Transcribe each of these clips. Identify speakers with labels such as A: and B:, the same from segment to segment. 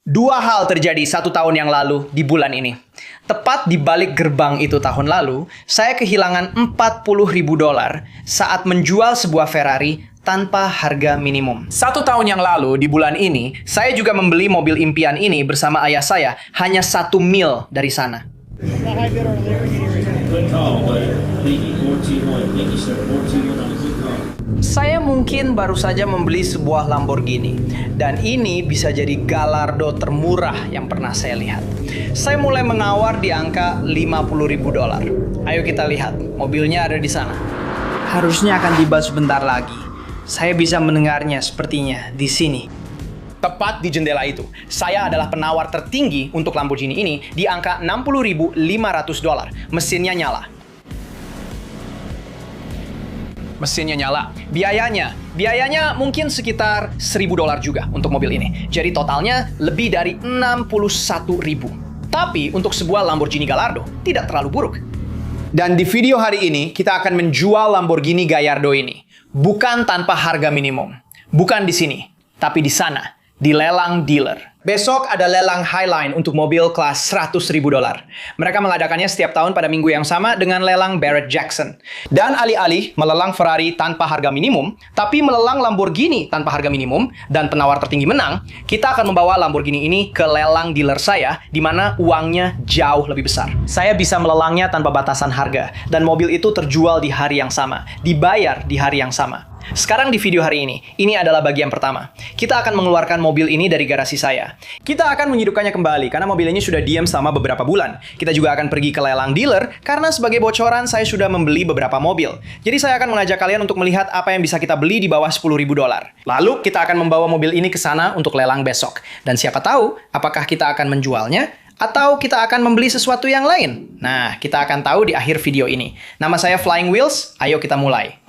A: Dua hal terjadi 1 tahun yang lalu di bulan ini. Tepat di balik gerbang itu tahun lalu, saya kehilangan $40.000 saat menjual sebuah Ferrari tanpa harga minimum. 1 tahun yang lalu di bulan ini, saya juga membeli mobil impian ini bersama ayah saya hanya 1 mil dari sana. Saya mungkin baru saja membeli sebuah Lamborghini, dan ini bisa jadi Gallardo termurah yang pernah saya lihat. Saya mulai menawar di angka $50.000. Ayo kita lihat, mobilnya ada di sana. Harusnya akan tiba sebentar lagi. Saya bisa mendengarnya sepertinya di sini. Tepat di jendela itu, saya adalah penawar tertinggi untuk Lamborghini ini di angka $60.500. Mesinnya nyala. Mesinnya nyala. Biayanya mungkin sekitar $1.000 juga untuk mobil ini. Jadi totalnya lebih dari $61.000. Tapi untuk sebuah Lamborghini Gallardo tidak terlalu buruk. Dan di video hari ini kita akan menjual Lamborghini Gallardo ini. Bukan tanpa harga minimum. Bukan di sini, tapi di sana, di lelang dealer. Besok ada lelang Highline untuk mobil kelas $100.000. Mereka mengadakannya setiap tahun pada minggu yang sama dengan lelang Barrett-Jackson. Dan alih-alih melelang Ferrari tanpa harga minimum, tapi melelang Lamborghini tanpa harga minimum, dan penawar tertinggi menang, kita akan membawa Lamborghini ini ke lelang dealer saya, di mana uangnya jauh lebih besar. Saya bisa melelangnya tanpa batasan harga, dan mobil itu terjual di hari yang sama, dibayar di hari yang sama. Sekarang di video hari ini adalah bagian pertama. Kita akan mengeluarkan mobil ini dari garasi saya. Kita akan menyidupkannya kembali karena mobil ini sudah diam selama beberapa bulan. Kita juga akan pergi ke lelang dealer karena sebagai bocoran saya sudah membeli beberapa mobil. Jadi saya akan mengajak kalian untuk melihat apa yang bisa kita beli di bawah $10.000. Lalu kita akan membawa mobil ini ke sana untuk lelang besok. Dan siapa tahu apakah kita akan menjualnya atau kita akan membeli sesuatu yang lain. Nah, kita akan tahu di akhir video ini. Nama saya Flying Wheels, ayo kita mulai.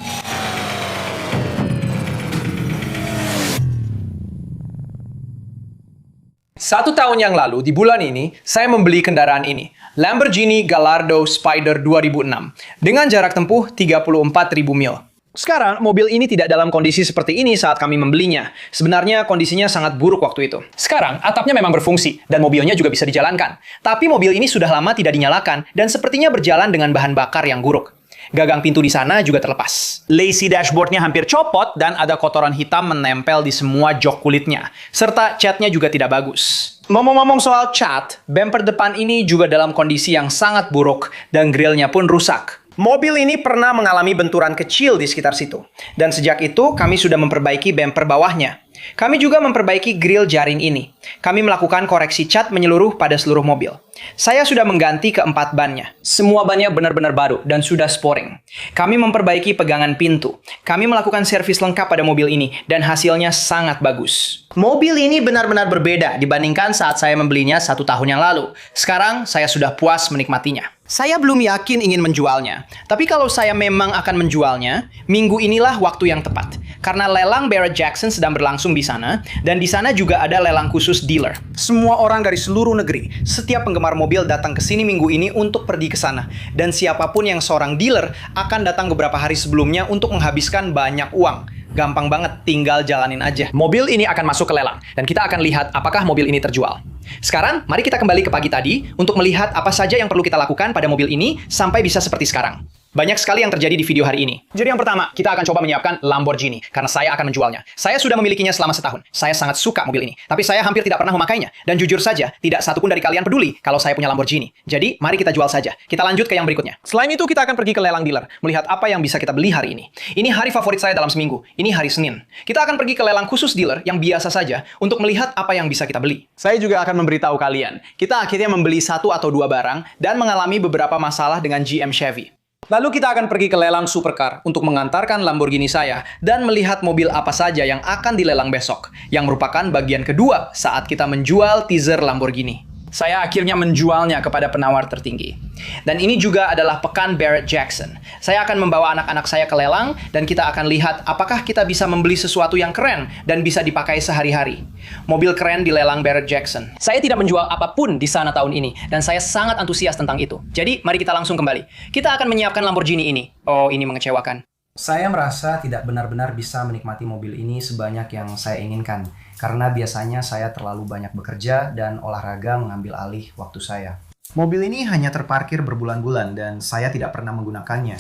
A: 1 tahun yang lalu, di bulan ini, saya membeli kendaraan ini. Lamborghini Gallardo Spider 2006. Dengan jarak tempuh 34.000 mil. Sekarang, mobil ini tidak dalam kondisi seperti ini saat kami membelinya. Sebenarnya, kondisinya sangat buruk waktu itu. Sekarang, atapnya memang berfungsi, dan mobilnya juga bisa dijalankan. Tapi mobil ini sudah lama tidak dinyalakan, dan sepertinya berjalan dengan bahan bakar yang buruk. Gagang pintu di sana juga terlepas. Lacy dashboardnya hampir copot dan ada kotoran hitam menempel di semua jok kulitnya. Serta catnya juga tidak bagus. Ngomong-ngomong soal cat, bumper depan ini juga dalam kondisi yang sangat buruk dan grillnya pun rusak. Mobil ini pernah mengalami benturan kecil di sekitar situ. Dan sejak itu kami sudah memperbaiki bumper bawahnya. Kami juga memperbaiki grill jaring ini. Kami melakukan koreksi cat menyeluruh pada seluruh mobil. Saya sudah mengganti ke-4 bannya. Semua bannya benar-benar baru dan sudah sporing. Kami memperbaiki pegangan pintu. Kami melakukan servis lengkap pada mobil ini dan hasilnya sangat bagus. Mobil ini benar-benar berbeda dibandingkan saat saya membelinya 1 tahun yang lalu. Sekarang saya sudah puas menikmatinya. Saya belum yakin ingin menjualnya. Tapi kalau saya memang akan menjualnya, minggu inilah waktu yang tepat. Karena lelang Barrett-Jackson sedang berlangsung di sana, dan di sana juga ada lelang khusus dealer. Semua orang dari seluruh negeri, setiap penggemar mobil datang ke sini minggu ini untuk pergi ke sana. Dan siapapun yang seorang dealer akan datang beberapa hari sebelumnya untuk menghabiskan banyak uang. Gampang banget, tinggal jalanin aja. Mobil ini akan masuk ke lelang, dan kita akan lihat apakah mobil ini terjual. Sekarang, mari kita kembali ke pagi tadi untuk melihat apa saja yang perlu kita lakukan pada mobil ini sampai bisa seperti sekarang. Banyak sekali yang terjadi di video hari ini. Jadi yang pertama, kita akan coba menyiapkan Lamborghini, karena saya akan menjualnya. Saya sudah memilikinya selama setahun. Saya sangat suka mobil ini. Tapi saya hampir tidak pernah memakainya. Dan jujur saja, tidak satupun dari kalian peduli kalau saya punya Lamborghini. Jadi, mari kita jual saja. Kita lanjut ke yang berikutnya. Selain itu, kita akan pergi ke lelang dealer, melihat apa yang bisa kita beli hari ini. Ini hari favorit saya dalam seminggu. Ini hari Senin. Kita akan pergi ke lelang khusus dealer yang biasa saja untuk melihat apa yang bisa kita beli. Saya juga akan memberitahu kalian. Kita akhirnya membeli 1 atau 2 barang dan mengalami beberapa masalah dengan GM Chevy. Lalu kita akan pergi ke lelang supercar untuk mengantarkan Lamborghini saya dan melihat mobil apa saja yang akan dilelang besok, yang merupakan bagian kedua saat kita menjual teaser Lamborghini. Saya akhirnya menjualnya kepada penawar tertinggi. Dan ini juga adalah pekan Barrett-Jackson. Saya akan membawa anak-anak saya ke lelang dan kita akan lihat apakah kita bisa membeli sesuatu yang keren dan bisa dipakai sehari-hari. Mobil keren di lelang Barrett-Jackson. Saya tidak menjual apapun di sana tahun ini dan saya sangat antusias tentang itu. Jadi mari kita langsung kembali. Kita akan menyiapkan Lamborghini ini. Oh, ini mengecewakan.
B: Saya merasa tidak benar-benar bisa menikmati mobil ini sebanyak yang saya inginkan.
A: karena biasanya saya terlalu banyak bekerja dan olahraga mengambil alih waktu saya. Mobil ini hanya terparkir berbulan-bulan dan saya tidak pernah menggunakannya.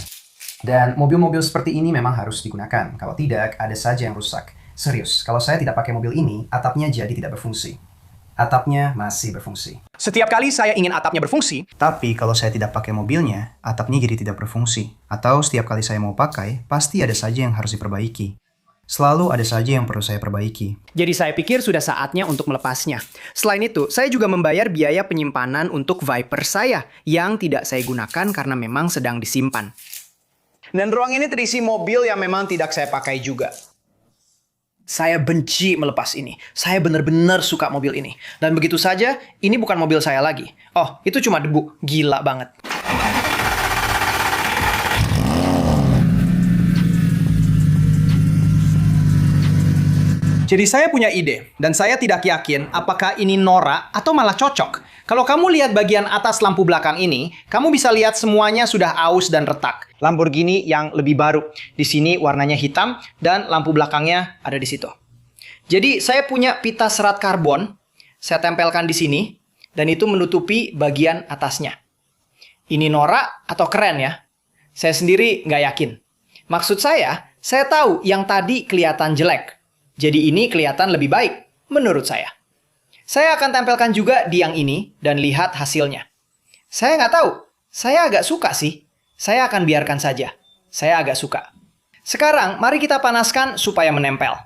A: Dan mobil-mobil seperti ini memang harus digunakan. Kalau tidak, ada saja yang rusak. Serius, kalau saya tidak pakai mobil ini, atapnya jadi tidak berfungsi. Atapnya masih berfungsi. Setiap kali saya ingin atapnya berfungsi, tapi kalau saya tidak pakai mobilnya, atapnya jadi tidak berfungsi. Atau setiap kali saya mau pakai, pasti ada saja yang harus diperbaiki. Selalu ada saja yang perlu saya perbaiki.
B: Jadi saya pikir sudah saatnya untuk melepasnya. Selain itu, saya juga membayar biaya penyimpanan untuk Viper saya yang tidak saya gunakan karena memang sedang disimpan.
A: Dan ruang ini terisi mobil yang memang tidak saya pakai juga. Saya benci melepas ini. Saya benar-benar suka mobil ini. Dan begitu saja, ini bukan mobil saya lagi. Oh, itu cuma debu. Gila banget. Jadi saya punya ide, dan saya tidak yakin apakah ini norak atau malah cocok. Kalau kamu lihat bagian atas lampu belakang ini, kamu bisa lihat semuanya sudah aus dan retak. Lamborghini yang lebih baru. Di sini warnanya hitam, dan lampu belakangnya ada di situ. Jadi saya punya pita serat karbon, saya tempelkan di sini, dan itu menutupi bagian atasnya. Ini norak atau keren ya? Saya sendiri nggak yakin. Maksud saya tahu yang tadi kelihatan jelek. Jadi ini kelihatan lebih baik, menurut saya. Saya akan tempelkan juga di yang ini dan lihat hasilnya. Saya nggak tahu, saya agak suka sih. Saya akan biarkan saja. Saya agak suka. Sekarang, mari kita panaskan supaya menempel.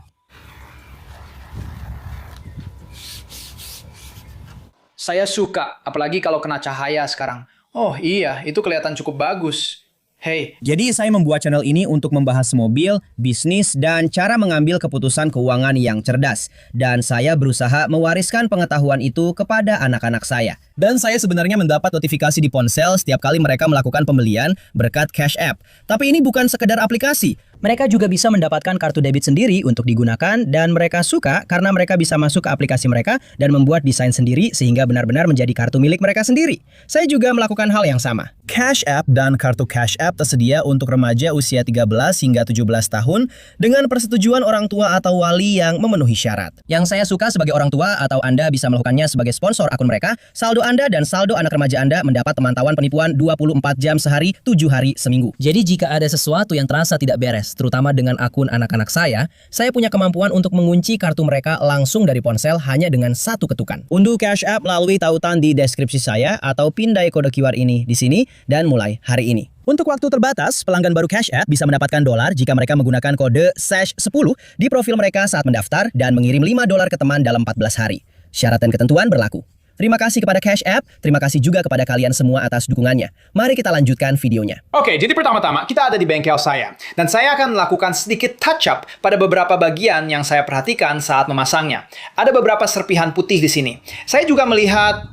A: Saya suka, apalagi kalau kena cahaya sekarang. Oh iya, itu kelihatan cukup bagus. Hey.
C: Jadi saya membuat channel ini untuk membahas mobil, bisnis, dan cara mengambil keputusan keuangan yang cerdas. Dan saya berusaha mewariskan pengetahuan itu kepada anak-anak saya. Dan saya sebenarnya mendapat notifikasi di ponsel setiap kali mereka melakukan pembelian berkat Cash App. Tapi ini bukan sekedar aplikasi. Mereka juga bisa mendapatkan kartu debit sendiri untuk digunakan dan mereka suka karena mereka bisa masuk ke aplikasi mereka dan membuat desain sendiri sehingga benar-benar menjadi kartu milik mereka sendiri. Saya juga melakukan hal yang sama. Cash App dan kartu Cash App tersedia untuk remaja usia 13 hingga 17 tahun dengan persetujuan orang tua atau wali yang memenuhi syarat. Yang saya suka sebagai orang tua atau Anda bisa melakukannya sebagai sponsor akun mereka, saldo Anda dan saldo anak remaja Anda mendapat pemantauan penipuan 24 jam sehari, 7 hari seminggu. Jadi jika ada sesuatu yang terasa tidak beres, terutama dengan akun anak-anak saya punya kemampuan untuk mengunci kartu mereka langsung dari ponsel hanya dengan satu ketukan. Unduh Cash App melalui tautan di deskripsi saya atau pindai kode QR ini di sini dan mulai hari ini. Untuk waktu terbatas, pelanggan baru Cash App bisa mendapatkan $, jika mereka menggunakan kode SASH10 di profil mereka saat mendaftar dan mengirim $5 ke teman dalam 14 hari. Syarat dan ketentuan berlaku. Terima kasih kepada Cash App, terima kasih juga kepada kalian semua atas dukungannya. Mari kita lanjutkan videonya.
A: Oke, jadi pertama-tama kita ada di bengkel saya. Dan saya akan melakukan sedikit touch-up pada beberapa bagian yang saya perhatikan saat memasangnya. Ada beberapa serpihan putih di sini. Saya juga melihat...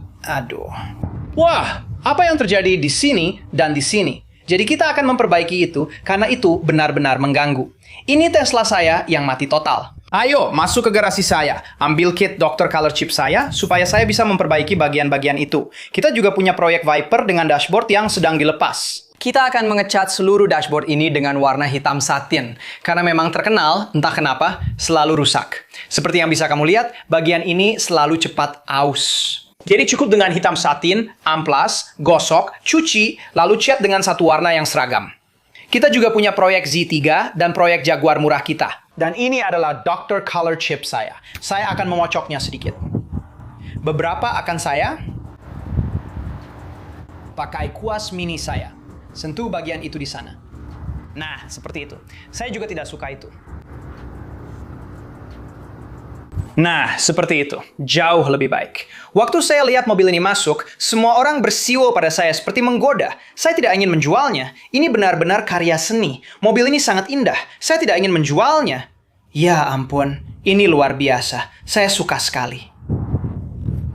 A: Wah, apa yang terjadi di sini dan di sini? Jadi kita akan memperbaiki itu karena itu benar-benar mengganggu. Ini Tesla saya yang mati total. Ayo, masuk ke garasi saya. Ambil kit Dr. Color Chip saya supaya saya bisa memperbaiki bagian-bagian itu. Kita juga punya proyek Viper dengan dashboard yang sedang dilepas. Kita akan mengecat seluruh dashboard ini dengan warna hitam satin. Karena memang terkenal, entah kenapa, selalu rusak. Seperti yang bisa kamu lihat, bagian ini selalu cepat aus. Jadi cukup dengan hitam satin, amplas, gosok, cuci, lalu cat dengan satu warna yang seragam. Kita juga punya proyek Z3 dan proyek Jaguar murah kita. Dan ini adalah Dr. Color Chip saya. Saya akan memocoknya sedikit. Beberapa akan saya pakai kuas mini saya. Sentuh bagian itu di sana. Nah, seperti itu. Saya juga tidak suka itu. Nah, seperti itu. Jauh lebih baik. Waktu saya lihat mobil ini masuk, semua orang bersiul pada saya seperti menggoda. Saya tidak ingin menjualnya. Ini benar-benar karya seni. Mobil ini sangat indah. Saya tidak ingin menjualnya. Ya ampun, ini luar biasa. Saya suka sekali.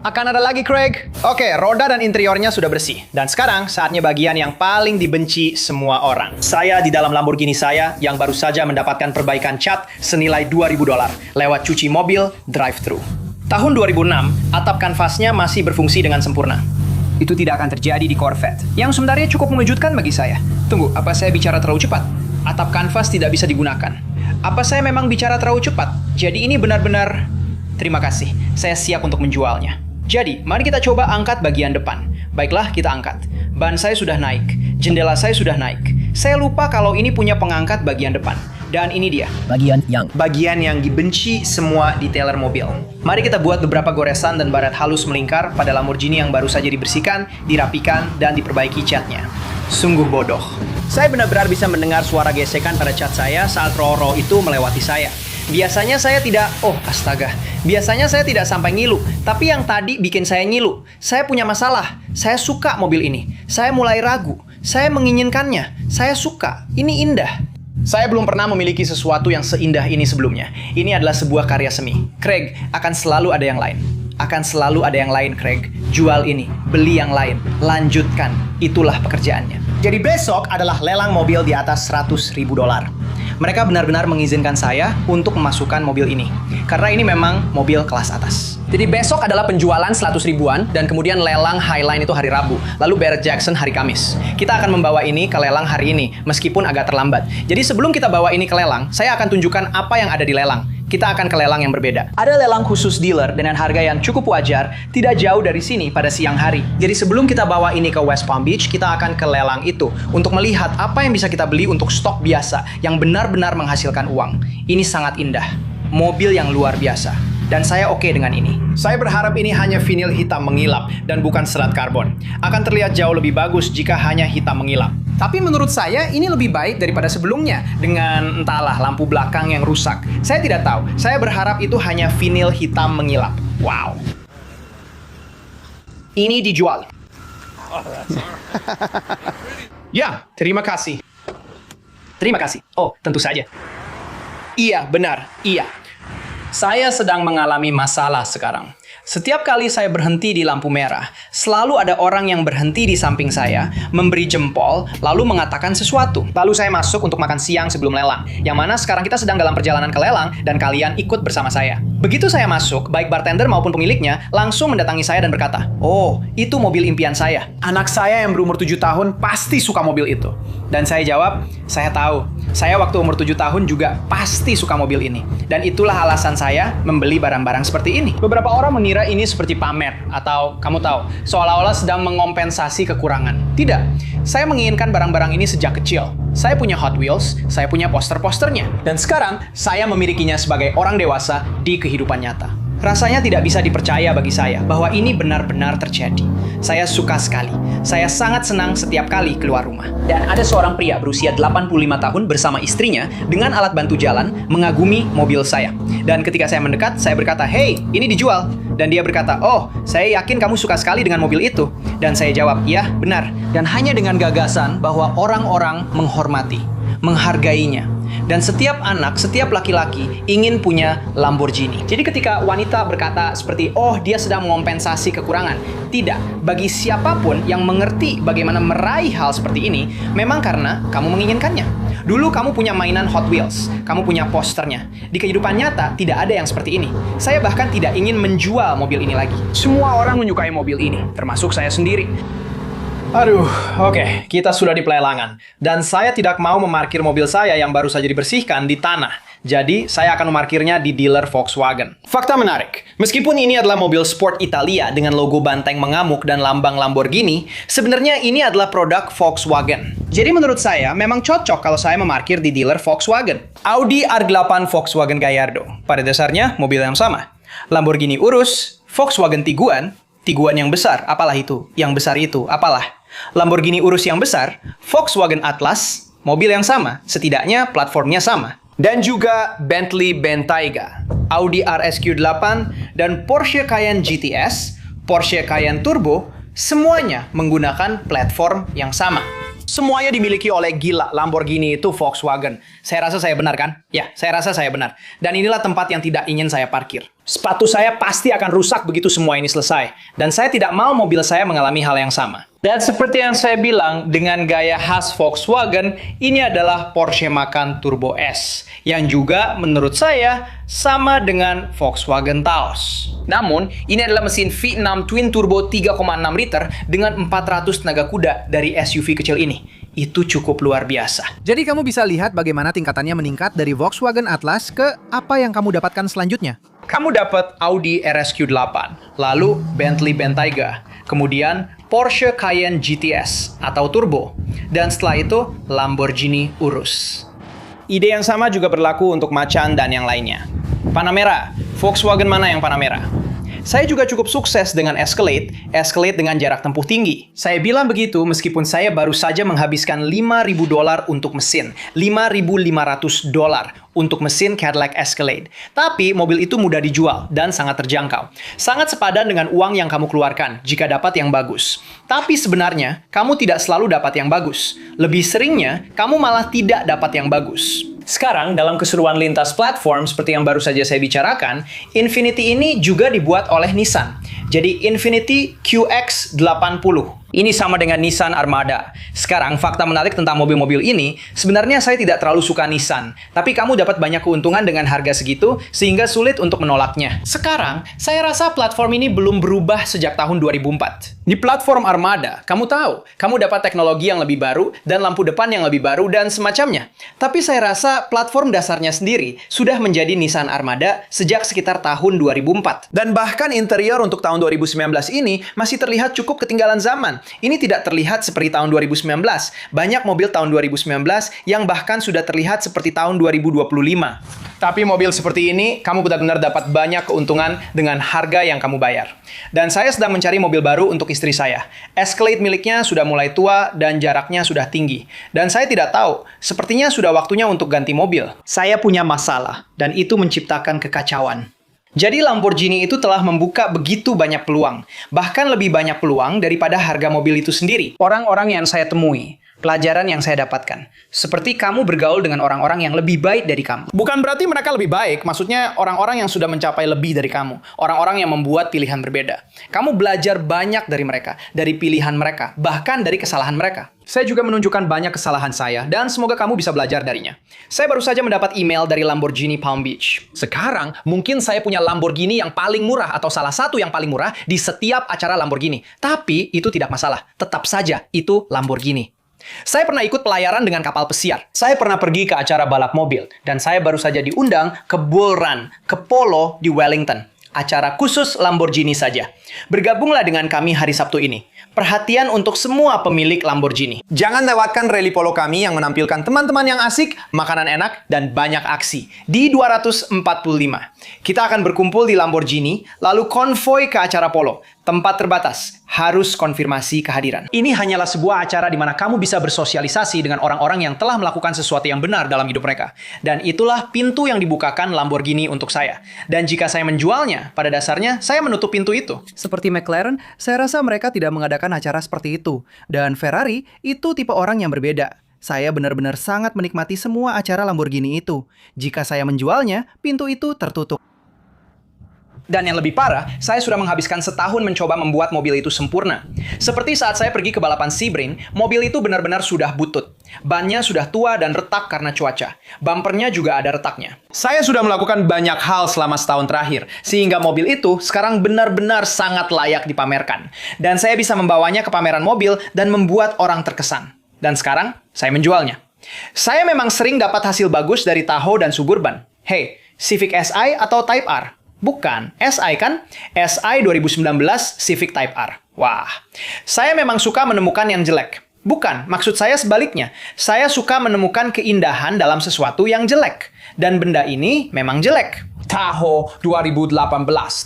A: Akan ada lagi, Craig? Oke, roda dan interiornya sudah bersih. Dan sekarang saatnya bagian yang paling dibenci semua orang. Saya di dalam Lamborghini saya yang baru saja mendapatkan perbaikan cat senilai $2.000 lewat cuci mobil drive-thru. Tahun 2006, atap kanvasnya masih berfungsi dengan sempurna. Itu tidak akan terjadi di Corvette, yang sebenarnya cukup mengejutkan bagi saya. Tunggu, apa saya bicara terlalu cepat? Atap kanvas tidak bisa digunakan. Apa saya memang bicara terlalu cepat? Jadi ini benar-benar
B: Terima kasih, saya siap untuk menjualnya. Jadi, mari kita coba angkat bagian depan. Baiklah, kita angkat. Ban saya sudah naik, jendela saya sudah naik. Saya lupa kalau ini punya pengangkat bagian depan. Dan ini dia, bagian yang dibenci semua detailer mobil. Mari kita buat beberapa goresan dan baret halus melingkar pada Lamborghini yang baru saja dibersihkan, dirapikan, dan diperbaiki catnya. Sungguh bodoh. Saya benar-benar bisa mendengar suara gesekan pada cat saya saat Roro itu melewati saya. Biasanya saya tidak, biasanya saya tidak sampai ngilu, tapi yang tadi bikin saya ngilu. Saya punya masalah, saya suka mobil ini. Saya mulai ragu, saya menginginkannya, saya suka, ini indah. Saya belum pernah memiliki sesuatu yang seindah ini sebelumnya. Ini adalah sebuah karya seni. Craig, akan selalu ada yang lain. Akan selalu ada yang lain, Craig. Jual ini, beli yang lain, lanjutkan. Itulah pekerjaannya. Jadi besok adalah lelang mobil di atas $100.000. Mereka benar-benar mengizinkan saya untuk memasukkan mobil ini. Karena ini memang mobil kelas atas. Jadi besok adalah penjualan 100 ribuan dan kemudian lelang Highline itu hari Rabu. Lalu Barrett Jackson hari Kamis. Kita akan membawa ini ke lelang hari ini, meskipun agak terlambat. Jadi sebelum kita bawa ini ke lelang, saya akan tunjukkan apa yang ada di lelang. Kita akan ke lelang yang berbeda. Ada lelang khusus dealer dengan harga yang cukup wajar, tidak jauh dari sini pada siang hari. Jadi sebelum kita bawa ini ke West Palm Beach, kita akan ke lelang itu untuk melihat apa yang bisa kita beli untuk stok biasa yang benar-benar menghasilkan uang. Ini sangat indah. Mobil yang luar biasa. Dan saya oke dengan ini. Saya berharap ini hanya vinil hitam mengilap dan bukan serat karbon. Akan terlihat jauh lebih bagus jika hanya hitam mengilap. Tapi menurut saya ini lebih baik daripada sebelumnya dengan entahlah lampu belakang yang rusak. Saya tidak tahu. Saya berharap itu hanya vinil hitam mengilap. Wow. Ini dijual. Ya, terima kasih. Terima kasih. Oh, tentu saja. Iya, benar. Iya. Saya sedang mengalami masalah sekarang. Setiap kali saya berhenti di lampu merah, selalu ada orang yang berhenti di samping saya, memberi jempol, lalu mengatakan sesuatu. Lalu saya masuk untuk makan siang sebelum lelang, yang mana sekarang kita sedang dalam perjalanan ke lelang dan kalian ikut bersama saya. Begitu saya masuk, baik bartender maupun pemiliknya langsung mendatangi saya dan berkata, "Oh, itu mobil impian saya. Anak saya yang berumur 7 tahun pasti suka mobil itu." Dan saya jawab, "Saya tahu. Saya waktu umur 7 tahun juga pasti suka mobil ini. Dan itulah alasan saya membeli barang-barang seperti ini." Beberapa orang mengira ini seperti pamer atau kamu tahu, seolah-olah sedang mengompensasi kekurangan. Tidak. Saya menginginkan barang-barang ini sejak kecil. Saya punya Hot Wheels, saya punya poster-posternya. Dan sekarang saya memilikinya sebagai orang dewasa di kehidupan nyata. Rasanya tidak bisa dipercaya bagi saya bahwa ini benar-benar terjadi. Saya suka sekali. Saya sangat senang setiap kali keluar rumah. Dan ada seorang pria berusia 85 tahun bersama istrinya dengan alat bantu jalan mengagumi mobil saya. Dan ketika saya mendekat, saya berkata, "Hey, ini dijual." Dan dia berkata, "Oh, saya yakin kamu suka sekali dengan mobil itu." Dan saya jawab, "Ya, benar." Dan hanya dengan gagasan bahwa orang-orang menghormati, menghargainya. Dan setiap anak, setiap laki-laki ingin punya Lamborghini. Jadi ketika wanita berkata seperti, "Oh, dia sedang mengompensasi kekurangan." Tidak. Bagi siapapun yang mengerti bagaimana meraih hal seperti ini, memang karena kamu menginginkannya. Dulu kamu punya mainan Hot Wheels, kamu punya posternya. Di kehidupan nyata tidak ada yang seperti ini. Saya bahkan tidak ingin menjual mobil ini lagi. Semua orang menyukai mobil ini, termasuk saya sendiri. Aduh, oke, kita sudah di pelelangan. Dan saya tidak mau memarkir mobil saya yang baru saja dibersihkan di tanah. Jadi, saya akan memarkirnya di dealer Volkswagen. Fakta menarik, meskipun ini adalah mobil sport Italia dengan logo banteng mengamuk dan lambang Lamborghini, sebenarnya ini adalah produk Volkswagen. Jadi menurut saya, memang cocok kalau saya memarkir di dealer Volkswagen. Audi R8 Volkswagen Gallardo. Pada dasarnya, mobil yang sama. Lamborghini Urus, Volkswagen Tiguan, Tiguan yang besar, apalah itu? Yang besar itu, apalah? Lamborghini Urus yang besar, Volkswagen Atlas, mobil yang sama, setidaknya platformnya sama. Dan juga Bentley Bentayga, Audi RSQ8, dan Porsche Cayenne GTS, Porsche Cayenne Turbo, semuanya menggunakan platform yang sama. Semuanya dimiliki oleh gila Lamborghini itu Volkswagen. Saya rasa saya benar kan? Ya, saya rasa saya benar. Dan inilah tempat yang tidak ingin saya parkir. Sepatu saya pasti akan rusak begitu semua ini selesai. Dan saya tidak mau mobil saya mengalami hal yang sama. Dan seperti yang saya bilang, dengan gaya khas Volkswagen, ini adalah Porsche Macan Turbo S. Yang juga menurut saya sama dengan Volkswagen Taos. Namun, ini adalah mesin V6 Twin Turbo 3,6 liter dengan 400 tenaga kuda dari SUV kecil ini. Itu cukup luar biasa.
D: Jadi kamu bisa lihat bagaimana tingkatannya meningkat dari Volkswagen Atlas ke apa yang kamu dapatkan selanjutnya.
A: Kamu dapat Audi RSQ8, lalu Bentley Bentayga, kemudian Porsche Cayenne GTS atau Turbo, dan setelah itu Lamborghini Urus. Ide yang sama juga berlaku untuk Macan dan yang lainnya. Panamera, Volkswagen mana yang Panamera? Saya juga cukup sukses dengan Escalade dengan jarak tempuh tinggi. Saya bilang begitu meskipun saya baru saja menghabiskan $5.000 untuk mesin, $5.500 untuk mesin Cadillac Escalade. Tapi mobil itu mudah dijual dan sangat terjangkau. Sangat sepadan dengan uang yang kamu keluarkan jika dapat yang bagus. Tapi sebenarnya, kamu tidak selalu dapat yang bagus. Lebih seringnya, kamu malah tidak dapat yang bagus. Sekarang, dalam keseruan lintas platform seperti yang baru saja saya bicarakan, Infiniti ini juga dibuat oleh Nissan. Jadi Infiniti QX80. Ini sama dengan Nissan Armada. Sekarang, fakta menarik tentang mobil-mobil ini, sebenarnya saya tidak terlalu suka Nissan. Tapi kamu dapat banyak keuntungan dengan harga segitu, sehingga sulit untuk menolaknya. Sekarang, saya rasa platform ini belum berubah sejak tahun 2004. Di platform Armada, kamu tahu, kamu dapat teknologi yang lebih baru, dan lampu depan yang lebih baru, dan semacamnya. Tapi saya rasa platform dasarnya sendiri sudah menjadi Nissan Armada sejak sekitar tahun 2004. Dan bahkan interior untuk tahun 2019 ini masih terlihat cukup ketinggalan zaman. Ini tidak terlihat seperti tahun 2019. Banyak mobil tahun 2019 yang bahkan sudah terlihat seperti tahun 2025. Tapi mobil seperti ini, kamu benar-benar dapat banyak keuntungan dengan harga yang kamu bayar. Dan saya sedang mencari mobil baru untuk istri saya. Escalade miliknya sudah mulai tua dan jaraknya sudah tinggi. Dan saya tidak tahu, sepertinya sudah waktunya untuk ganti mobil. Saya punya masalah, dan itu menciptakan kekacauan. Jadi Lamborghini itu telah membuka begitu banyak peluang. Bahkan lebih banyak peluang daripada harga mobil itu sendiri. Orang-orang yang saya temui, pelajaran yang saya dapatkan. Seperti kamu bergaul dengan orang-orang yang lebih baik dari kamu. Bukan berarti mereka lebih baik, maksudnya orang-orang yang sudah mencapai lebih dari kamu. Orang-orang yang membuat pilihan berbeda. Kamu belajar banyak dari mereka, dari pilihan mereka, bahkan dari kesalahan mereka. Saya juga menunjukkan banyak kesalahan saya, dan semoga kamu bisa belajar darinya. Saya baru saja mendapat email dari Lamborghini Palm Beach. Sekarang, mungkin saya punya Lamborghini yang paling murah atau salah satu yang paling murah di setiap acara Lamborghini. Tapi, itu tidak masalah. Tetap saja, itu Lamborghini. Saya pernah ikut pelayaran dengan kapal pesiar. Saya pernah pergi ke acara balap mobil. Dan saya baru saja diundang ke Bull Run, ke Polo di Wellington. Acara khusus Lamborghini saja. Bergabunglah dengan kami hari Sabtu ini. Perhatian untuk semua pemilik Lamborghini. Jangan lewatkan rally polo kami yang menampilkan teman-teman yang asik, makanan enak, dan banyak aksi. Di 245. Kita akan berkumpul di Lamborghini, lalu konvoi ke acara polo. Tempat terbatas, harus konfirmasi kehadiran. Ini hanyalah sebuah acara di mana kamu bisa bersosialisasi dengan orang-orang yang telah melakukan sesuatu yang benar dalam hidup mereka. Dan itulah pintu yang dibukakan Lamborghini untuk saya. Dan jika saya menjualnya, pada dasarnya saya menutup pintu itu.
D: Seperti McLaren, saya rasa mereka tidak mengadakan acara seperti itu. Dan Ferrari, itu tipe orang yang berbeda. Saya benar-benar sangat menikmati semua acara Lamborghini itu. Jika saya menjualnya, pintu itu tertutup.
A: Dan yang lebih parah, saya sudah menghabiskan setahun mencoba membuat mobil itu sempurna. Seperti saat saya pergi ke balapan Sebring, mobil itu benar-benar sudah butut. Bannya sudah tua dan retak karena cuaca. Bumpernya juga ada retaknya. Saya sudah melakukan banyak hal selama setahun terakhir, sehingga mobil itu sekarang benar-benar sangat layak dipamerkan. Dan saya bisa membawanya ke pameran mobil dan membuat orang terkesan. Dan sekarang, saya menjualnya. Saya memang sering dapat hasil bagus dari Tahoe dan Suburban. Hey, Civic Si atau Type R? Bukan, SI kan? SI 2019 Civic Type R. Wah, saya memang suka menemukan yang jelek. Bukan, maksud saya sebaliknya. Saya suka menemukan keindahan dalam sesuatu yang jelek. Dan benda ini memang jelek. Tahoe 2018,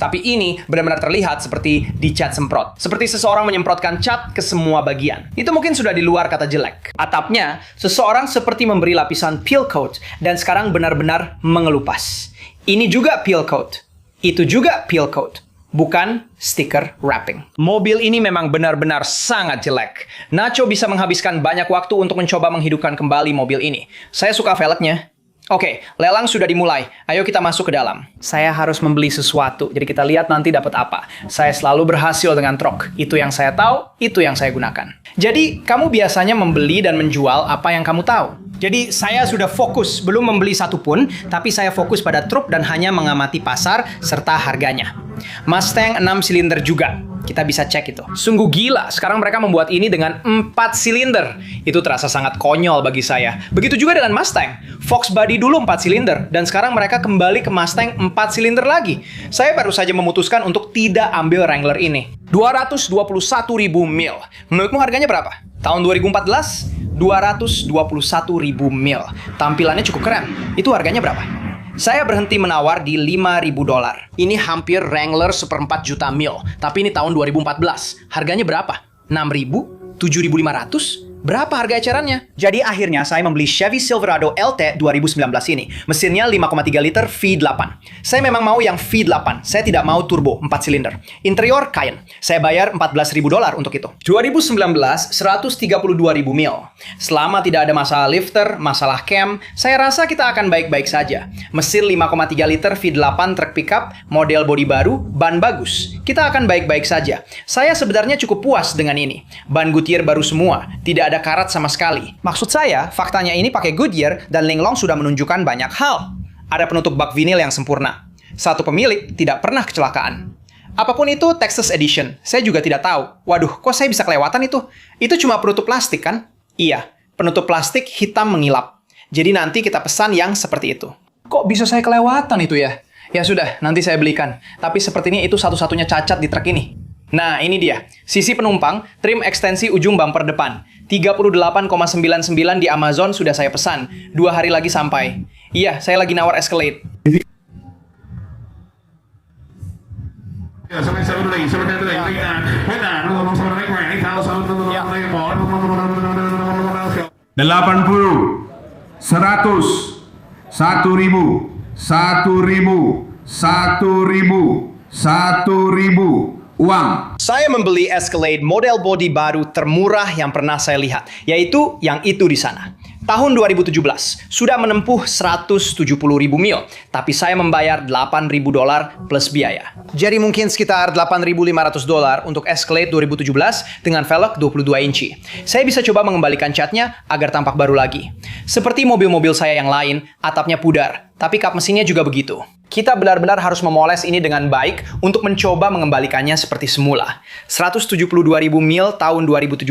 A: tapi ini benar-benar terlihat seperti dicat semprot. Seperti seseorang menyemprotkan cat ke semua bagian. Itu mungkin sudah di luar kata jelek. Atapnya, seseorang seperti memberi lapisan peel coat dan sekarang benar-benar mengelupas. Ini juga peel coat. Itu juga peel coat, bukan stiker wrapping. Mobil ini memang benar-benar sangat jelek. Nacho bisa menghabiskan banyak waktu untuk mencoba menghidupkan kembali mobil ini. Saya suka velgnya. Oke, lelang sudah dimulai. Ayo kita masuk ke dalam. Saya harus membeli sesuatu, jadi kita lihat nanti dapat apa. Saya selalu berhasil dengan truk. Itu yang saya tahu, itu yang saya gunakan. Jadi, kamu biasanya membeli dan menjual apa yang kamu tahu. Jadi, saya sudah fokus, belum membeli satu pun, tapi saya fokus pada truk dan hanya mengamati pasar serta harganya. Mustang 6 silinder juga. Kita bisa cek itu.
B: Sungguh gila, sekarang mereka membuat ini dengan 4 silinder. Itu terasa sangat konyol bagi saya. Begitu juga dengan Mustang. Fox Body dulu 4 silinder, dan sekarang mereka kembali ke Mustang 4 silinder lagi. Saya baru saja memutuskan untuk tidak ambil Wrangler ini. 221.000 mil. Menurutmu harganya berapa? Tahun 2014, 221.000 mil. Tampilannya cukup keren. Itu harganya berapa? Saya berhenti menawar di $5.000. Ini hampir Wrangler 1/4 juta mil. Tapi ini tahun 2014. Harganya berapa? 6.000? 7.500? Berapa harga ecerannya?
A: Jadi akhirnya saya membeli Chevy Silverado LT 2019 ini. Mesinnya 5,3 liter V8. Saya memang mau yang V8. Saya tidak mau turbo 4 silinder. Interior Cayenne. Saya bayar $14.000 untuk itu. 2019, 132.000 mil. Selama tidak ada masalah lifter, masalah cam, saya rasa kita akan baik-baik saja. Mesin 5,3 liter V8 truk pickup, model bodi baru, ban bagus. Kita akan baik-baik saja. Saya sebenarnya cukup puas dengan ini. Ban Goodyear baru semua. Tidak ada karat sama sekali. Maksud saya, faktanya ini pakai Goodyear dan Linglong sudah menunjukkan banyak hal. Ada penutup bak vinil yang sempurna. Satu pemilik tidak pernah kecelakaan. Apapun itu Texas Edition, saya juga tidak tahu. Waduh, kok saya bisa kelewatan itu? Itu cuma penutup plastik kan? Iya, penutup plastik hitam mengilap. Jadi nanti kita pesan yang seperti itu.
B: Kok bisa saya kelewatan itu ya? Ya sudah, nanti saya belikan. Tapi sepertinya itu satu-satunya cacat di truk ini. Nah, ini dia. Sisi penumpang, trim ekstensi ujung bumper depan. 38,99 di Amazon sudah saya pesan. 2 hari lagi sampai. Iya, saya lagi nawar Escalade.
E: Delapan puluh, 100, 1.000, 1.000, 1.000, 1.000. Uang.
A: Saya membeli Escalade model bodi baru termurah yang pernah saya lihat, yaitu yang itu di sana. Tahun 2017, sudah menempuh 170.000 mil, tapi saya membayar $8.000 plus biaya. Jadi mungkin sekitar $8.500 untuk Escalade 2017 dengan velg 22 inci. Saya bisa coba mengembalikan catnya agar tampak baru lagi. Seperti mobil-mobil saya yang lain, atapnya pudar, tapi kap mesinnya juga begitu. Kita benar-benar harus memoles ini dengan baik untuk mencoba mengembalikannya seperti semula. 172.000 mil tahun 2017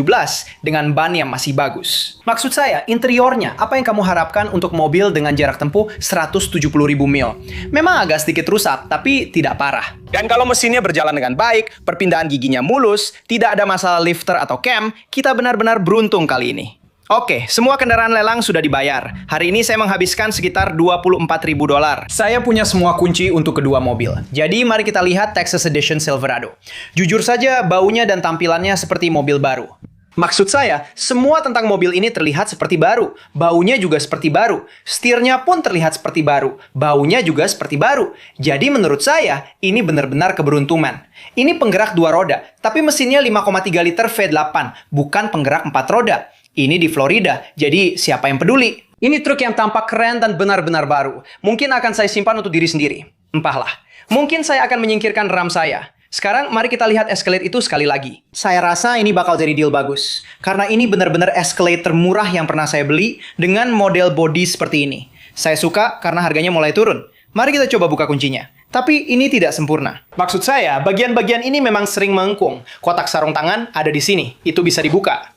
A: dengan ban yang masih bagus. Maksud saya, interiornya, apa yang kamu harapkan untuk mobil dengan jarak tempuh 170.000 mil? Memang agak sedikit rusak, tapi tidak parah. Dan kalau mesinnya berjalan dengan baik, perpindahan giginya mulus, tidak ada masalah lifter atau cam, kita benar-benar beruntung kali ini. Oke, semua kendaraan lelang sudah dibayar. Hari ini saya menghabiskan sekitar $24.000. Saya punya semua kunci untuk kedua mobil. Jadi mari kita lihat Texas Edition Silverado. Jujur saja, baunya dan tampilannya seperti mobil baru. Maksud saya, semua tentang mobil ini terlihat seperti baru. Baunya juga seperti baru. Setirnya pun terlihat seperti baru. Baunya juga seperti baru. Jadi menurut saya, ini benar-benar keberuntungan. Ini penggerak 2 roda, tapi mesinnya 5,3 liter V8, bukan penggerak 4 roda. Ini di Florida, jadi siapa yang peduli? Ini truk yang tampak keren dan benar-benar baru. Mungkin akan saya simpan untuk diri sendiri. Entahlah. Mungkin saya akan menyingkirkan RAM saya. Sekarang mari kita lihat Escalade itu sekali lagi. Saya rasa ini bakal jadi deal bagus. Karena ini benar-benar Escalade termurah yang pernah saya beli dengan model body seperti ini. Saya suka karena harganya mulai turun. Mari kita coba buka kuncinya. Tapi ini tidak sempurna. Maksud saya, bagian-bagian ini memang sering melengkung. Kotak sarung tangan ada di sini. Itu bisa dibuka.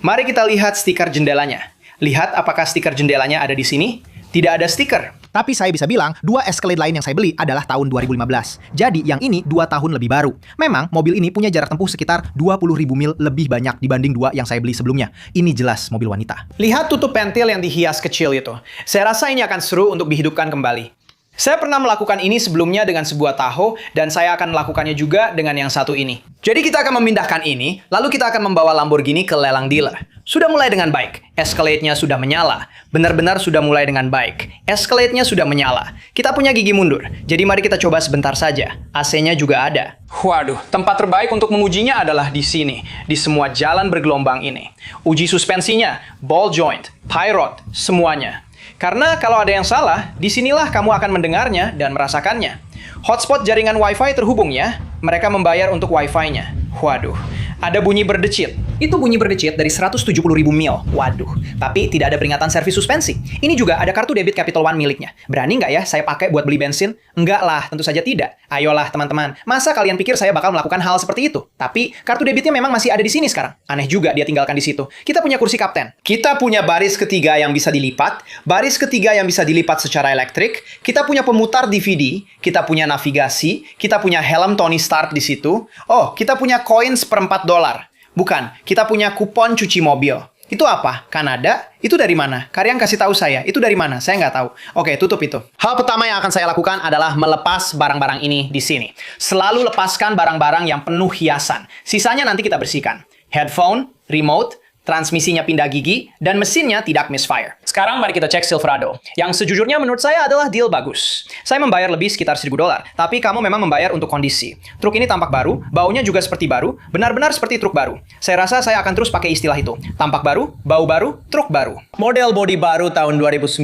A: Mari kita lihat stiker jendelanya. Lihat apakah stiker jendelanya ada di sini? Tidak ada stiker.
D: Tapi saya bisa bilang, 2 Escalade lain yang saya beli adalah tahun 2015. Jadi yang ini 2 tahun lebih baru. Memang mobil ini punya jarak tempuh sekitar 20.000 mil lebih banyak dibanding 2 yang saya beli sebelumnya. Ini jelas mobil wanita.
A: Lihat tutup pentil yang dihias kecil itu. Saya rasa ini akan seru untuk dihidupkan kembali. Saya pernah melakukan ini sebelumnya dengan sebuah Tahoe, dan saya akan melakukannya juga dengan yang satu ini. Jadi kita akan memindahkan ini, lalu kita akan membawa Lamborghini ke lelang dealer. Sudah mulai dengan baik. Escalade-nya sudah menyala. Benar-benar sudah mulai dengan baik. Escalade-nya sudah menyala. Kita punya gigi mundur, jadi mari kita coba sebentar saja. AC-nya juga ada. Waduh, tempat terbaik untuk mengujinya adalah di sini. Di semua jalan bergelombang ini. Uji suspensinya, ball joint, tie rod, semuanya. Karena kalau ada yang salah, disinilah kamu akan mendengarnya dan merasakannya. Hotspot jaringan Wi-Fi terhubung ya. Mereka membayar untuk Wi-Fi-nya. Waduh, ada bunyi berdecit.
B: Itu bunyi berdecit dari 170.000 mil. Waduh, tapi tidak ada peringatan servis suspensi. Ini juga ada kartu debit Capital One miliknya. Berani nggak ya saya pakai buat beli bensin? Enggak lah, tentu saja tidak. Ayolah teman-teman, masa kalian pikir saya bakal melakukan hal seperti itu? Tapi kartu debitnya memang masih ada di sini sekarang. Aneh juga dia tinggalkan di situ. Kita punya kursi kapten. Kita punya baris ketiga yang bisa dilipat, baris ketiga yang bisa dilipat secara elektrik. Kita punya pemutar DVD, kita punya navigasi, kita punya helm Tony Stark di situ. Oh, kita punya koin $1/4. Bukan, kita punya kupon cuci mobil. Itu apa? Kanada? Itu dari mana? Kalian kasih tahu saya. Itu dari mana? Saya nggak tahu. Oke, tutup itu. Hal pertama yang akan saya lakukan adalah melepas barang-barang ini di sini. Selalu lepaskan barang-barang yang penuh hiasan. Sisanya nanti kita bersihkan. Headphone, remote, transmisinya pindah gigi, dan mesinnya tidak misfire. Sekarang mari kita cek Silverado. Yang sejujurnya menurut saya adalah deal bagus. Saya membayar lebih sekitar $1.000, tapi kamu memang membayar untuk kondisi. Truk ini tampak baru, baunya juga seperti baru, benar-benar seperti truk baru. Saya rasa saya akan terus pakai istilah itu. Tampak baru, bau baru, truk baru. Model bodi baru tahun 2019,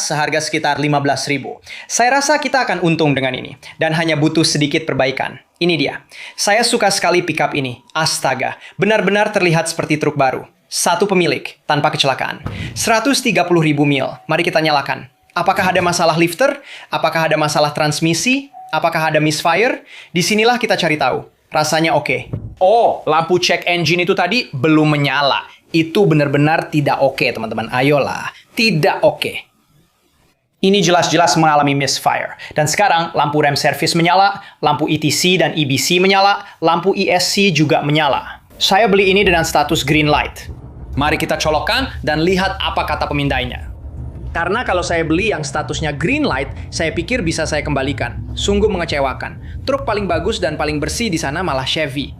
B: seharga sekitar $15.000. Saya rasa kita akan untung dengan ini, dan hanya butuh sedikit perbaikan. Ini dia. Saya suka sekali pickup ini. Astaga, benar-benar terlihat seperti truk baru. Satu pemilik, tanpa kecelakaan. 130.000 mil. Mari kita nyalakan. Apakah ada masalah lifter? Apakah ada masalah transmisi? Apakah ada misfire? Disinilah kita cari tahu. Rasanya oke. Oh, lampu check engine itu tadi belum menyala. Itu benar-benar tidak oke, teman-teman. Ayolah, tidak oke. Ini jelas-jelas mengalami misfire. Dan sekarang lampu rem servis menyala, lampu ETC dan EBC menyala, lampu ESC juga menyala. Saya beli ini dengan status green light. Mari kita colokkan dan lihat apa kata pemindainya. Karena kalau saya beli yang statusnya green light, saya pikir bisa saya kembalikan. Sungguh mengecewakan. Truk paling bagus dan paling bersih di sana malah Chevy.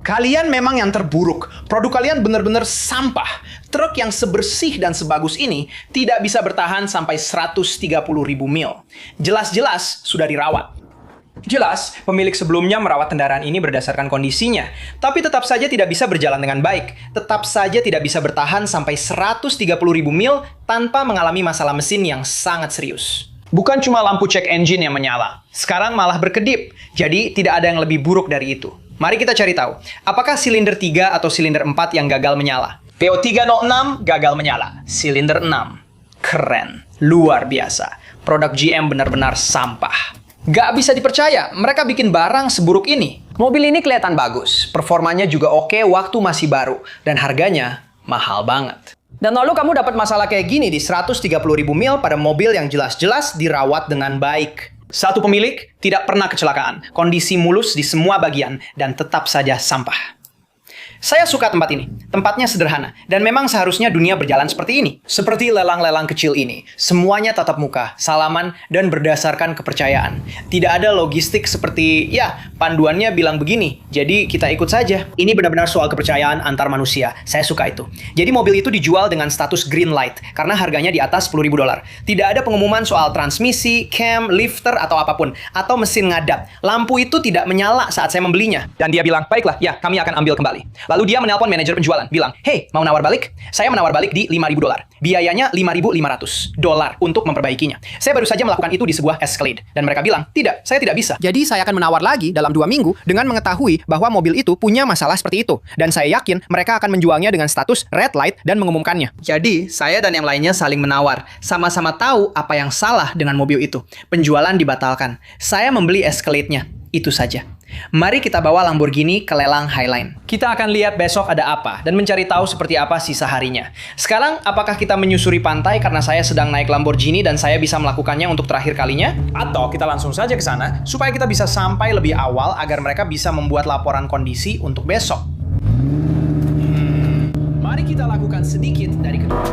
B: Kalian memang yang terburuk. Produk kalian benar-benar sampah. Truk yang sebersih dan sebagus ini tidak bisa bertahan sampai 130.000 mil. Jelas-jelas sudah dirawat. Jelas, pemilik sebelumnya merawat kendaraan ini berdasarkan kondisinya, tapi tetap saja tidak bisa berjalan dengan baik. Tetap saja tidak bisa bertahan sampai 130.000 mil tanpa mengalami masalah mesin yang sangat serius. Bukan cuma lampu check engine yang menyala, sekarang malah berkedip. Jadi tidak ada yang lebih buruk dari itu. Mari kita cari tahu, apakah silinder 3 atau silinder 4 yang gagal menyala? PO306 gagal menyala, silinder 6. Keren, luar biasa. Produk GM benar-benar sampah. Gak bisa dipercaya, mereka bikin barang seburuk ini. Mobil ini kelihatan bagus, performanya juga oke waktu masih baru, dan harganya mahal banget. Dan lalu kamu dapat masalah kayak gini di 130.000 mil pada mobil yang jelas-jelas dirawat dengan baik. Satu pemilik, tidak pernah kecelakaan, kondisi mulus di semua bagian, dan tetap saja sampah. Saya suka tempat ini. Tempatnya sederhana. Dan memang seharusnya dunia berjalan seperti ini. Seperti lelang-lelang kecil ini. Semuanya tatap muka, salaman, dan berdasarkan kepercayaan. Tidak ada logistik seperti, ya, panduannya bilang begini. Jadi kita ikut saja. Ini benar-benar soal kepercayaan antar manusia. Saya suka itu. Jadi mobil itu dijual dengan status green light. Karena harganya di atas $10.000. Tidak ada pengumuman soal transmisi, cam, lifter, atau apapun. Atau mesin ngadat. Lampu itu tidak menyala saat saya membelinya. Dan dia bilang, baiklah, ya, kami akan ambil kembali. Lalu dia menelpon manajer penjualan, bilang, "Hey, mau nawar balik?" Saya menawar balik di $5.000. Biayanya $5.500 untuk memperbaikinya. Saya baru saja melakukan itu di sebuah Escalade. Dan mereka bilang, tidak, saya tidak bisa. Jadi saya akan menawar lagi dalam 2 minggu dengan mengetahui bahwa mobil itu punya masalah seperti itu. Dan saya yakin mereka akan menjualnya dengan status red light dan mengumumkannya. Jadi, saya dan yang lainnya saling menawar. Sama-sama tahu apa yang salah dengan mobil itu. Penjualan dibatalkan. Saya membeli Escalade-nya. Itu saja. Mari kita bawa Lamborghini ke lelang Highline. Kita akan lihat besok ada apa dan mencari tahu seperti apa sisa harinya. Sekarang, apakah kita menyusuri pantai karena saya sedang naik Lamborghini dan saya bisa melakukannya untuk terakhir kalinya? Atau kita langsung saja ke sana supaya kita bisa sampai lebih awal agar mereka bisa membuat laporan kondisi untuk besok. Mari kita lakukan sedikit dari kedua.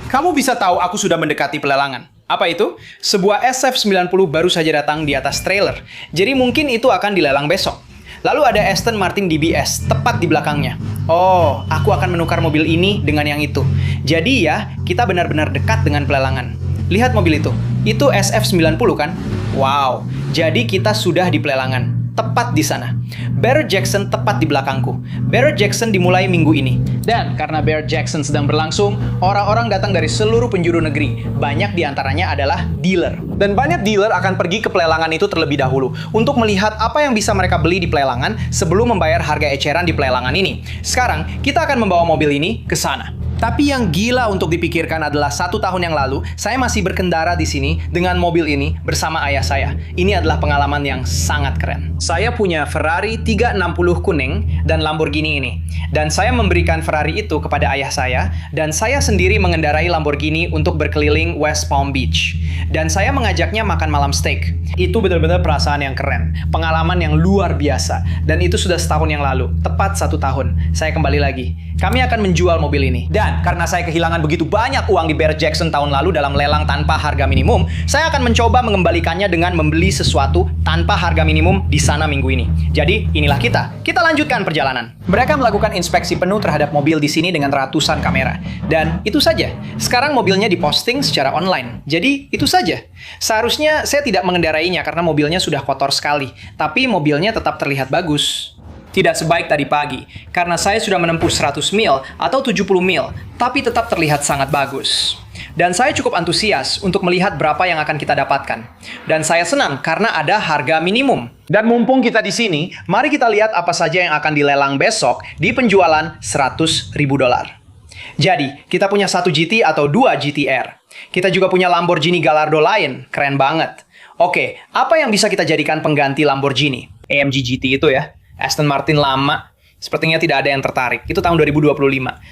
B: Kamu bisa tahu aku sudah mendekati pelelangan. Apa itu? Sebuah SF90 baru saja datang di atas trailer. Jadi mungkin itu akan dilelang besok. Lalu ada Aston Martin DBS tepat di belakangnya. Oh, aku akan menukar mobil ini dengan yang itu. Jadi ya, kita benar-benar dekat dengan pelelangan. Lihat mobil itu. Itu SF90 kan?
A: Wow, jadi kita sudah di pelelangan. Tepat di sana. Barrett Jackson tepat di belakangku. Barrett Jackson dimulai minggu ini.
B: Dan karena Barrett Jackson sedang berlangsung, orang-orang datang dari seluruh penjuru negeri. Banyak diantaranya adalah dealer.
A: Dan banyak dealer akan pergi ke pelelangan itu terlebih dahulu untuk melihat apa yang bisa mereka beli di pelelangan sebelum membayar harga eceran di pelelangan ini. Sekarang, kita akan membawa mobil ini ke sana. Tapi yang gila untuk dipikirkan adalah 1 tahun yang lalu, saya masih berkendara di sini dengan mobil ini bersama ayah saya. Ini adalah pengalaman yang sangat keren. Saya punya Ferrari 360 kuning dan Lamborghini ini. Dan saya memberikan Ferrari itu kepada ayah saya, dan saya sendiri mengendarai Lamborghini untuk berkeliling West Palm Beach. Dan saya mengajaknya makan malam steak. Itu benar-benar perasaan yang keren. Pengalaman yang luar biasa. Dan itu sudah setahun yang lalu. Tepat 1 tahun. Saya kembali lagi. Kami akan menjual mobil ini. Dan karena saya kehilangan begitu banyak uang di Barrett Jackson tahun lalu dalam lelang tanpa harga minimum, saya akan mencoba mengembalikannya dengan membeli sesuatu tanpa harga minimum di sana minggu ini. Jadi, inilah kita. Kita lanjutkan perjalanan. Mereka melakukan inspeksi penuh terhadap mobil di sini dengan ratusan kamera. Dan itu saja. Sekarang mobilnya diposting secara online. Jadi, itu saja. Seharusnya saya tidak mengendarainya karena mobilnya sudah kotor sekali. Tapi mobilnya tetap terlihat bagus. Tidak sebaik tadi pagi, karena saya sudah menempuh 100 mil atau 70 mil, tapi tetap terlihat sangat bagus. Dan saya cukup antusias untuk melihat berapa yang akan kita dapatkan. Dan saya senang karena ada harga minimum. Dan mumpung kita di sini, mari kita lihat apa saja yang akan dilelang besok di penjualan $100.000. Jadi, kita punya 1 GT atau 2 GTR. Kita juga punya Lamborghini Gallardo lain, keren banget. Oke, apa yang bisa kita jadikan pengganti Lamborghini? AMG GT itu ya. Aston Martin lama, sepertinya tidak ada yang tertarik. Itu tahun 2025.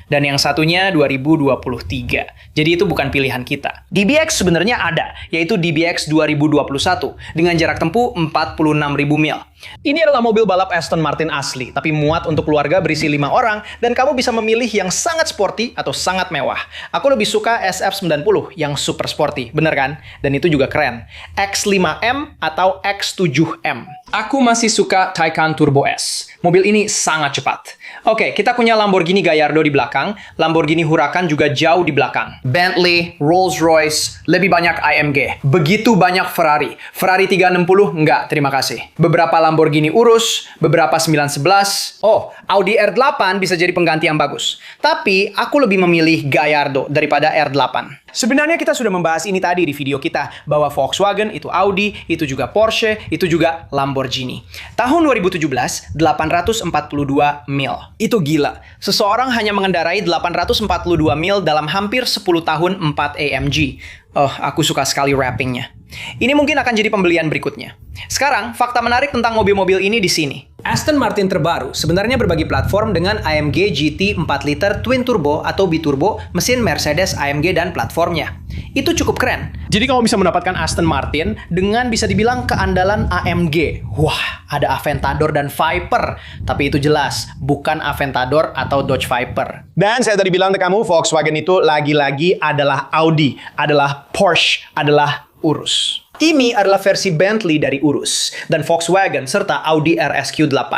A: Dan yang satunya 2023. Jadi itu bukan pilihan kita. DBX sebenarnya ada, yaitu DBX 2021 dengan jarak tempuh 46.000 mil. Ini adalah mobil balap Aston Martin asli, tapi muat untuk keluarga berisi 5 orang, dan kamu bisa memilih yang sangat sporty atau sangat mewah. Aku lebih suka SF90 yang super sporty, bener kan? Dan itu juga keren. X5M atau X7M. Aku masih suka Taycan Turbo S. Mobil ini sangat cepat. Oke, kita punya Lamborghini Gallardo di belakang, Lamborghini Huracan juga jauh di belakang. Bentley, Rolls-Royce, lebih banyak AMG. Begitu banyak Ferrari. Ferrari 360, enggak, terima kasih. Beberapa Lamborghini Urus, beberapa 911. Oh, Audi R8 bisa jadi pengganti yang bagus. Tapi, aku lebih memilih Gallardo daripada R8. Sebenarnya kita sudah membahas ini tadi di video kita, bahwa Volkswagen, itu Audi, itu juga Porsche, itu juga Lamborghini. Tahun 2017, 842 mil. Itu gila. Seseorang hanya mengendarai 842 mil dalam hampir 10 tahun 4 AMG. Oh, aku suka sekali wrappingnya. Ini mungkin akan jadi pembelian berikutnya. Sekarang, fakta menarik tentang mobil-mobil ini di sini. Aston Martin terbaru sebenarnya berbagi platform dengan AMG GT 4 liter Twin Turbo atau Biturbo, mesin Mercedes AMG dan platformnya. Itu cukup keren. Jadi kamu bisa mendapatkan Aston Martin dengan bisa dibilang keandalan AMG. Wah, ada Aventador dan Viper. Tapi itu jelas, bukan Aventador atau Dodge Viper. Dan saya tadi bilang ke kamu, Volkswagen itu lagi-lagi adalah Audi, adalah Porsche, adalah Urus. Ini adalah versi Bentley dari Urus dan Volkswagen serta Audi RSQ8.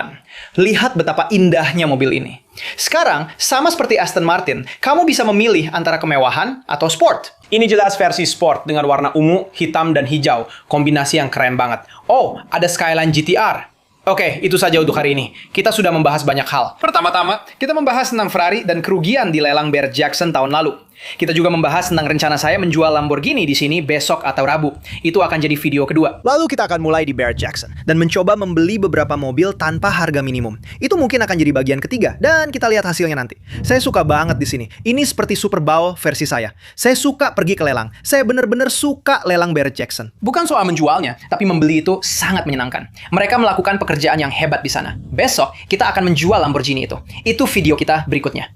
A: Lihat betapa indahnya mobil ini. Sekarang, sama seperti Aston Martin, kamu bisa memilih antara kemewahan atau sport. Ini jelas versi sport dengan warna ungu, hitam, dan hijau. Kombinasi yang keren banget. Oh, ada Skyline GTR. Oke, itu saja untuk hari ini. Kita sudah membahas banyak hal. Pertama-tama, kita membahas tentang Ferrari dan kerugian di lelang Barrett Jackson tahun lalu. Kita juga membahas tentang rencana saya menjual Lamborghini di sini besok atau Rabu. Itu akan jadi video kedua. Lalu kita akan mulai di Barrett Jackson dan mencoba membeli beberapa mobil tanpa harga minimum. Itu mungkin akan jadi bagian ketiga dan kita lihat hasilnya nanti. Saya suka banget di sini. Ini seperti Super Bowl versi saya. Saya suka pergi ke lelang. Saya benar-benar suka lelang Barrett Jackson. Bukan soal menjualnya, tapi membeli itu sangat menyenangkan. Mereka melakukan pekerjaan yang hebat di sana. Besok kita akan menjual Lamborghini itu. Itu video kita berikutnya.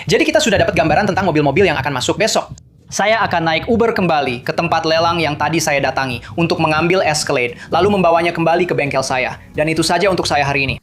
A: Jadi kita sudah dapat gambaran tentang mobil-mobil yang akan masuk besok. Saya akan naik Uber kembali ke tempat lelang yang tadi saya datangi untuk mengambil Escalade, lalu membawanya kembali ke bengkel saya. Dan itu saja untuk saya hari ini.